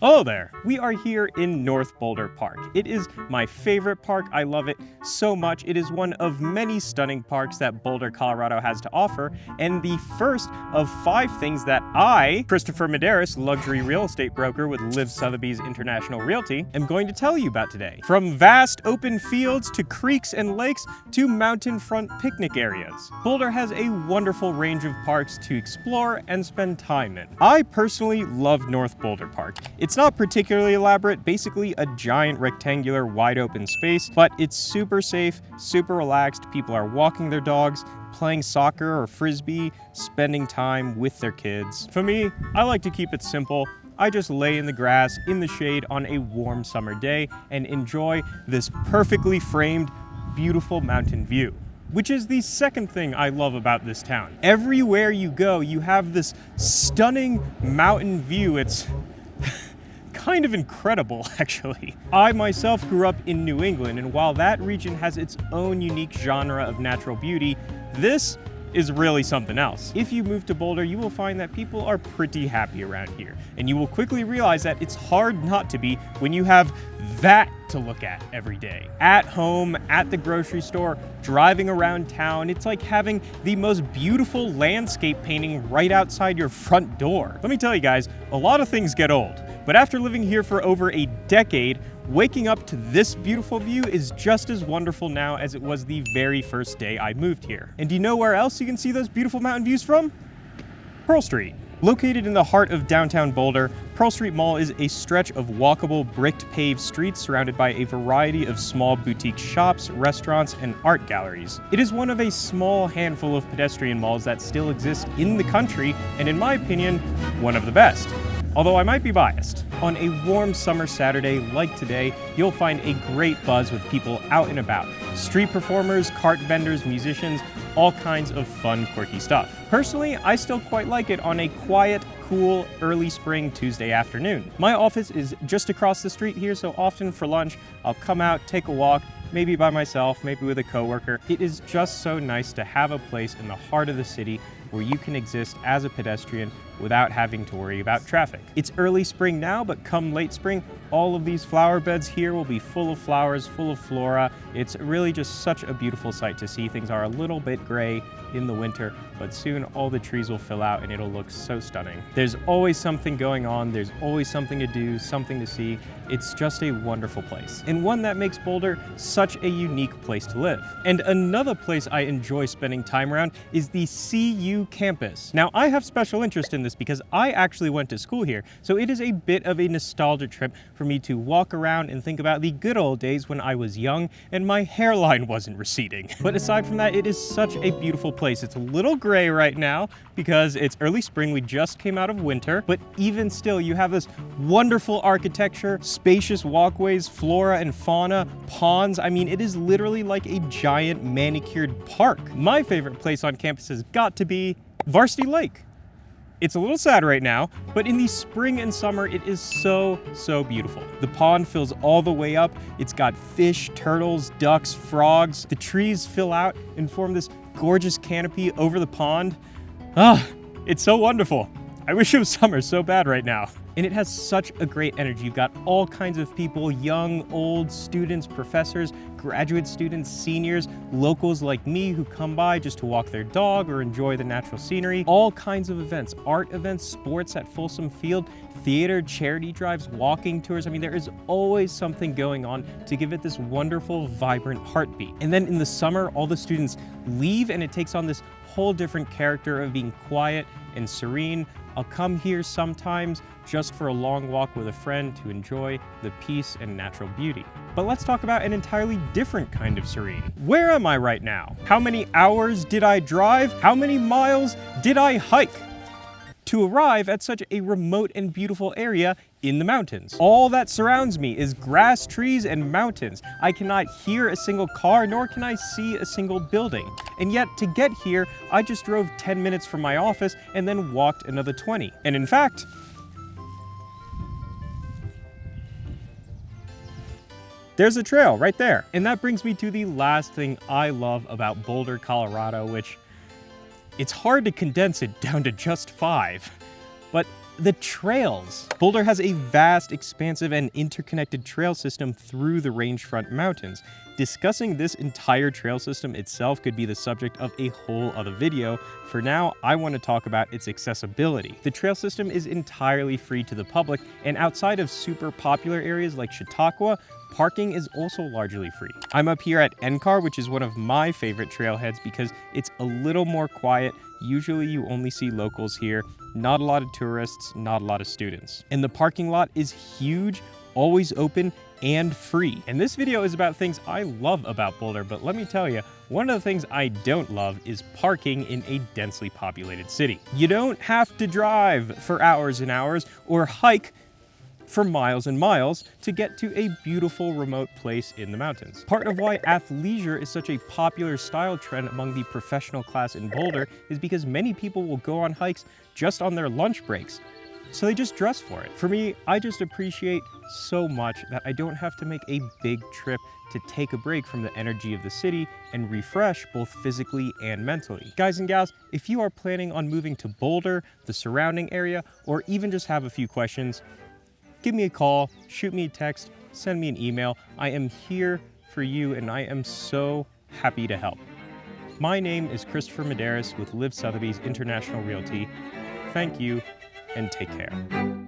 Hello there! We are here in North Boulder Park. It is my favorite park. I love it so much. It is one of many stunning parks that Boulder, Colorado has to offer, and the first of 5 things that I, Christopher Madaras, luxury real estate broker with Sotheby's International Realty, am going to tell you about today. From vast open fields to creeks and lakes to mountain front picnic areas, Boulder has a wonderful range of parks to explore and spend time in. I personally love North Boulder Park. It's not particularly elaborate, basically a giant rectangular wide open space, but it's super safe, super relaxed. People are walking their dogs, playing soccer or frisbee, spending time with their kids. For me, I like to keep it simple. I just lay in the grass, in the shade on a warm summer day and enjoy this perfectly framed, beautiful mountain view. Which is the second thing I love about this town. Everywhere you go, you have this stunning mountain view. It's kind of incredible, actually. I myself grew up in New England, and while that region has its own unique genre of natural beauty, this is really something else. If you move to Boulder, you will find that people are pretty happy around here, and you will quickly realize that it's hard not to be when you have that to look at every day. At home, at the grocery store, driving around town, it's like having the most beautiful landscape painting right outside your front door. Let me tell you guys, a lot of things get old, but after living here for over a decade, waking up to this beautiful view is just as wonderful now as it was the very first day I moved here. And do you know where else you can see those beautiful mountain views from? Pearl Street. Located in the heart of downtown Boulder, Pearl Street Mall is a stretch of walkable, bricked paved streets surrounded by a variety of small boutique shops, restaurants, and art galleries. It is one of a small handful of pedestrian malls that still exist in the country, and in my opinion, one of the best. Although I might be biased. On a warm summer Saturday like today, you'll find a great buzz with people out and about. Street performers, cart vendors, musicians, all kinds of fun, quirky stuff. Personally, I still quite like it on a quiet, cool, early spring Tuesday afternoon. My office is just across the street here, so often for lunch, I'll come out, take a walk, maybe by myself, maybe with a coworker. It is just so nice to have a place in the heart of the city where you can exist as a pedestrian without having to worry about traffic. It's early spring now, but come late spring, all of these flower beds here will be full of flowers, full of flora. It's really just such a beautiful sight to see. Things are a little bit gray in the winter, but soon all the trees will fill out and it'll look so stunning. There's always something going on. There's always something to do, something to see. It's just a wonderful place, and one that makes Boulder such a unique place to live. And another place I enjoy spending time around is the CU campus. Now, I have special interest in this because I actually went to school here, so it is a bit of a nostalgia trip for me to walk around and think about the good old days when I was young and my hairline wasn't receding. But aside from that, it is such a beautiful place. It's a little gray right now because it's early spring. We just came out of winter, but even still, you have this wonderful architecture, spacious walkways, flora and fauna, ponds. I mean, it is literally like a giant manicured park. My favorite place on campus has got to be Varsity Lake. It's a little sad right now, but in the spring and summer, it is so, so beautiful. The pond fills all the way up. It's got fish, turtles, ducks, frogs. The trees fill out and form this gorgeous canopy over the pond. It's so wonderful. I wish it was summer so bad right now. And it has such a great energy. You've got all kinds of people, young, old, students, professors, graduate students, seniors, locals like me who come by just to walk their dog or enjoy the natural scenery. All kinds of events, art events, sports at Folsom Field, theater, charity drives, walking tours. I mean, there is always something going on to give it this wonderful, vibrant heartbeat. And then in the summer, all the students leave and it takes on this whole different character of being quiet and serene. I'll come here sometimes just for a long walk with a friend to enjoy the peace and natural beauty. But let's talk about an entirely different kind of serene. Where am I right now? How many hours did I drive? How many miles did I hike to arrive at such a remote and beautiful area in the mountains? All that surrounds me is grass, trees, and mountains. I cannot hear a single car, nor can I see a single building. And yet, to get here, I just drove 10 minutes from my office and then walked another 20. And in fact, there's a trail right there. And that brings me to the last thing I love about Boulder, Colorado, which it's hard to condense it down to just 5. But the trails. Boulder has a vast, expansive, and interconnected trail system through the Rangefront Mountains. Discussing this entire trail system itself could be the subject of a whole other video. For now, I want to talk about its accessibility. The trail system is entirely free to the public, and outside of super popular areas like Chautauqua, parking is also largely free. I'm up here at NCAR, which is one of my favorite trailheads because it's a little more quiet. Usually you only see locals here, not a lot of tourists, not a lot of students. And the parking lot is huge, always open, and free. And this video is about things I love about Boulder, but let me tell you, one of the things I don't love is parking in a densely populated city. You don't have to drive for hours and hours or hike for miles and miles to get to a beautiful remote place in the mountains. Part of why athleisure is such a popular style trend among the professional class in Boulder is because many people will go on hikes just on their lunch breaks, so they just dress for it. For me, I just appreciate so much that I don't have to make a big trip to take a break from the energy of the city and refresh both physically and mentally. Guys and gals, if you are planning on moving to Boulder, the surrounding area, or even just have a few questions, give me a call, shoot me a text, send me an email. I am here for you and I am so happy to help. My name is Christopher Madaras with Sotheby's International Realty. Thank you and take care.